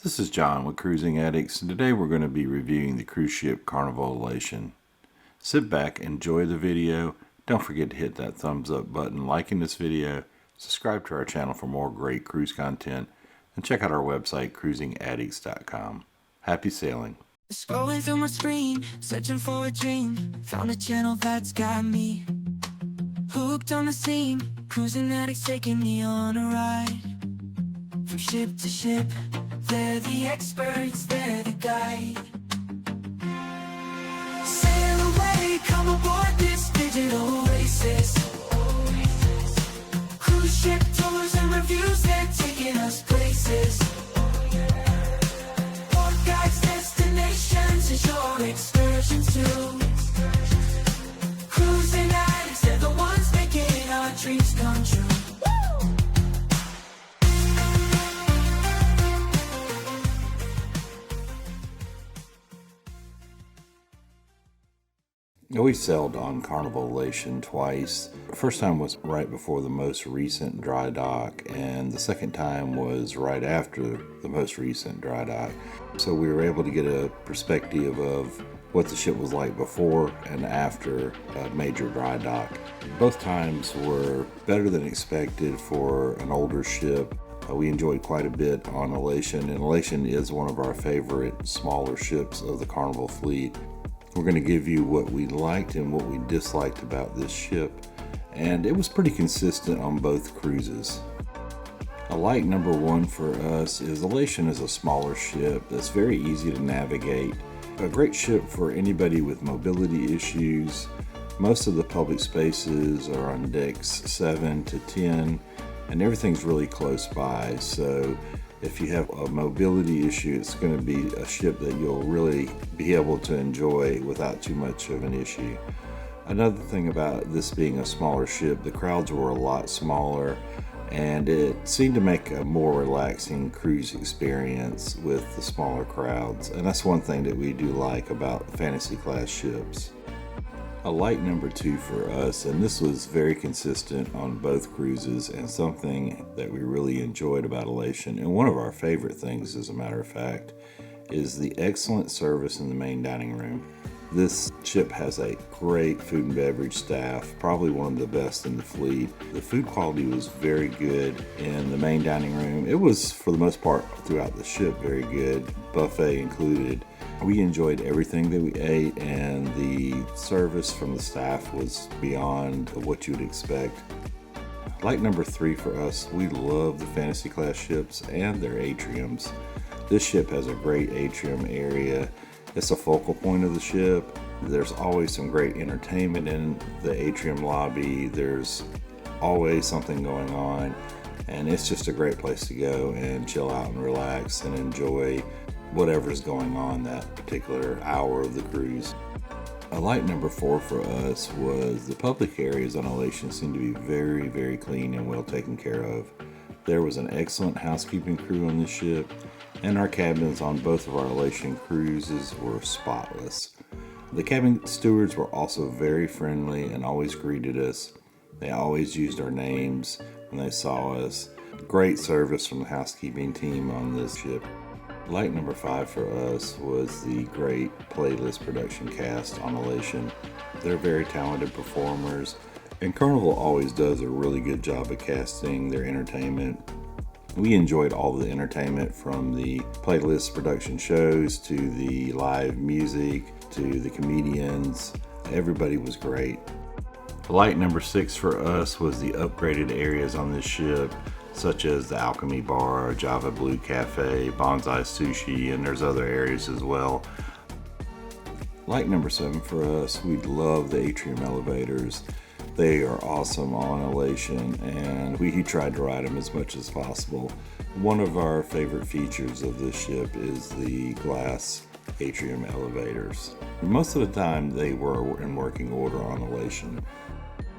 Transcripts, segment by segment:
This is John with Cruising Addicts, and today we're going to be reviewing the cruise ship Carnival Elation. Sit back, enjoy the video. Don't forget to hit that thumbs up button, liking this video, subscribe to our channel for more great cruise content, and check out our website, cruisingaddicts.com. Happy sailing. Scrolling through my screen, searching for a dream. Found a channel that's got me hooked on the scene. Cruising addicts taking me on a ride. From ship to ship, they're the experts, they're the guide. Sail away, come aboard this digital oasis. Cruise ship tours and reviews, they're taking us places. Port guides, destinations, and shore excursions too. Cruising addicts, they're the ones making our dreams come true. We sailed on Carnival Elation twice. The first time was right before the most recent dry dock, and the second time was right after the most recent dry dock. So we were able to get a perspective of what the ship was like before and after a major dry dock. Both times were better than expected for an older ship. We enjoyed quite a bit on Elation, and Elation is one of our favorite smaller ships of the Carnival fleet. We're going to give you what we liked and what we disliked about this ship, and it was pretty consistent on both cruises. A like number one for us is Elation is a smaller ship that's very easy to navigate. A great ship for anybody with mobility issues. Most of the public spaces are on decks 7 to 10, and everything's really close by, so if you have a mobility issue, it's going to be a ship that you'll really be able to enjoy without too much of an issue. Another thing about this being a smaller ship, the crowds were a lot smaller, and it seemed to make a more relaxing cruise experience with the smaller crowds. And that's one thing that we do like about fantasy class ships. A like number two for us, and this was very consistent on both cruises and something that we really enjoyed about Elation, and one of our favorite things as a matter of fact, is the excellent service in the main dining room. This ship has a great food and beverage staff, probably one of the best in the fleet. The food quality was very good in the main dining room. It was, for the most part, throughout the ship, very good, buffet included. We enjoyed everything that we ate, and the service from the staff was beyond what you would expect. Like number three for us, we love the fantasy class ships and their atriums. This ship has a great atrium area. It's a focal point of the ship. There's always some great entertainment in the atrium lobby. There's always something going on, and it's just a great place to go and chill out and relax and enjoy whatever's going on that particular hour of the cruise. A like number four for us was the public areas on Elation seemed to be very, very clean and well taken care of. There was an excellent housekeeping crew on the ship, and our cabins on both of our Elation cruises were spotless. The cabin stewards were also very friendly and always greeted us. They always used our names when they saw us. Great service from the housekeeping team on this ship. Like number five for us was the great playlist production cast on Elation. They're very talented performers, and Carnival always does a really good job of casting their entertainment. We enjoyed all the entertainment, from the playlist production shows to the live music to the comedians. Everybody was great. Like number six for us was the upgraded areas on this ship, such as the Alchemy Bar, Java Blue Cafe, Bonsai Sushi, and there's other areas as well. Like number seven for us, we love the Atrium elevators. They are awesome on Elation, and we tried to ride them as much as possible. One of our favorite features of this ship is the glass Atrium elevators. Most of the time they were in working order on Elation.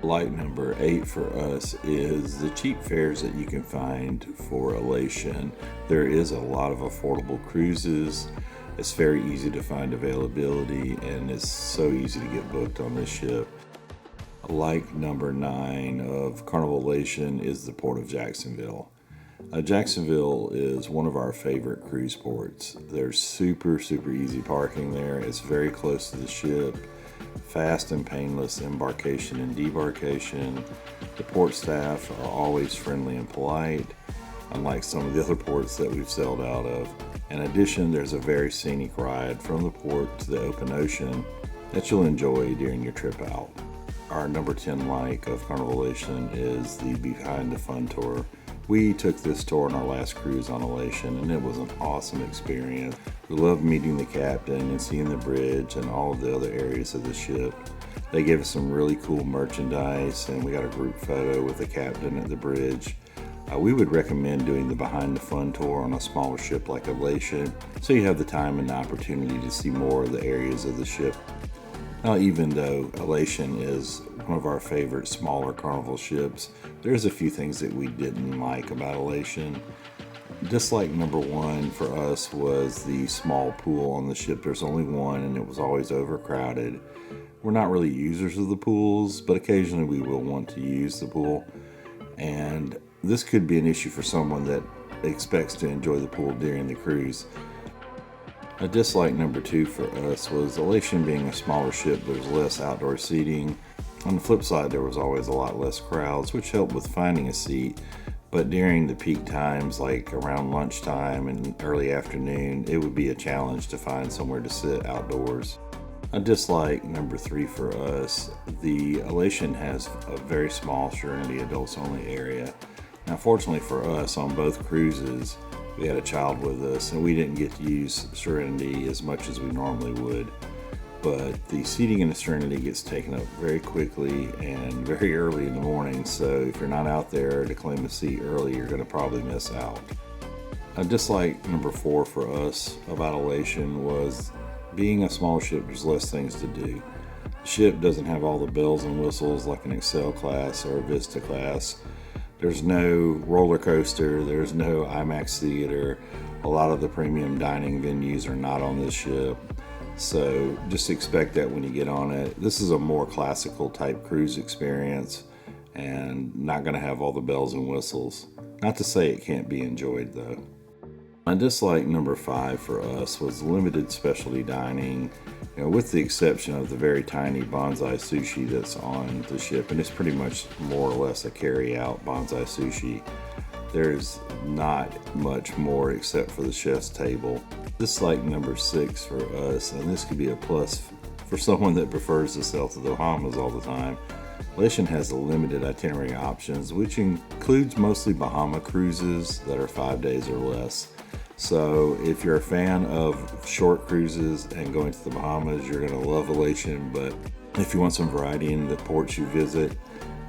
Like number eight for us is the cheap fares that you can find for Elation. There is a lot of affordable cruises. It's very easy to find availability, and it's so easy to get booked on this ship. Like number nine of Carnival Elation is the Port of Jacksonville. Jacksonville is one of our favorite cruise ports. There's super easy parking there. It's very close to the ship. Fast and painless embarkation and debarkation. The port staff are always friendly and polite, unlike some of the other ports that we've sailed out of. In addition, there's a very scenic ride from the port to the open ocean that you'll enjoy during your trip out. Our number 10 like of Carnival Elation is the Behind the Fun tour. We took this tour on our last cruise on Elation, and it was an awesome experience. We loved meeting the captain and seeing the bridge and all of the other areas of the ship. They gave us some really cool merchandise, and we got a group photo with the captain at the bridge. We would recommend doing the Behind the Fun tour on a smaller ship like Elation, so you have the time and the opportunity to see more of the areas of the ship. Now, even though Elation is one of our favorite smaller Carnival ships, there's a few things that we didn't like about Elation. Dislike number one for us was the small pool on the ship. There's only one, and it was always overcrowded. We're not really users of the pools, but occasionally we will want to use the pool, and this could be an issue for someone that expects to enjoy the pool during the cruise. A dislike number two for us was Elation being a smaller ship, there's less outdoor seating. On the flip side, there was always a lot less crowds, which helped with finding a seat. But during the peak times, like around lunchtime and early afternoon, it would be a challenge to find somewhere to sit outdoors. A dislike number three for us, the Elation has a very small Serenity adults only area. Now, fortunately for us, on both cruises, we had a child with us, and we didn't get to use Serenity as much as we normally would. But the seating in the Serenity gets taken up very quickly and very early in the morning, so if you're not out there to claim a seat early, you're going to probably miss out. A dislike number four for us about Elation was being a small ship, there's less things to do. The ship doesn't have all the bells and whistles like an Excel class or a Vista class. There's no roller coaster, there's no IMAX theater. A lot of the premium dining venues are not on this ship. So just expect that when you get on it. This is a more classical type cruise experience and not going to have all the bells and whistles. Not to say it can't be enjoyed though. My dislike number five for us was limited specialty dining, with the exception of the very tiny bonsai sushi that's on the ship, and it's pretty much more or less a carry-out bonsai sushi. There's not much more except for the chef's table. Dislike number six for us, and this could be a plus for someone that prefers to sail to the Bahamas all the time. Elation has a limited itinerary options, which includes mostly Bahama cruises that are 5 days or less. So if you're a fan of short cruises and going to the Bahamas, you're going to love Elation. But if you want some variety in the ports you visit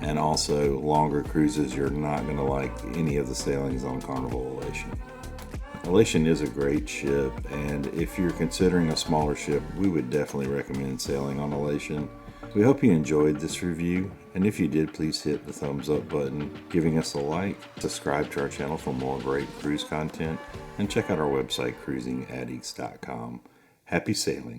and also longer cruises, you're not going to like any of the sailings on Carnival Elation. Elation is a great ship, and if you're considering a smaller ship, we would definitely recommend sailing on Elation. We hope you enjoyed this review, and if you did, please hit the thumbs up button, giving us a like, subscribe to our channel for more great cruise content, and check out our website, cruisingaddicts.com. Happy sailing!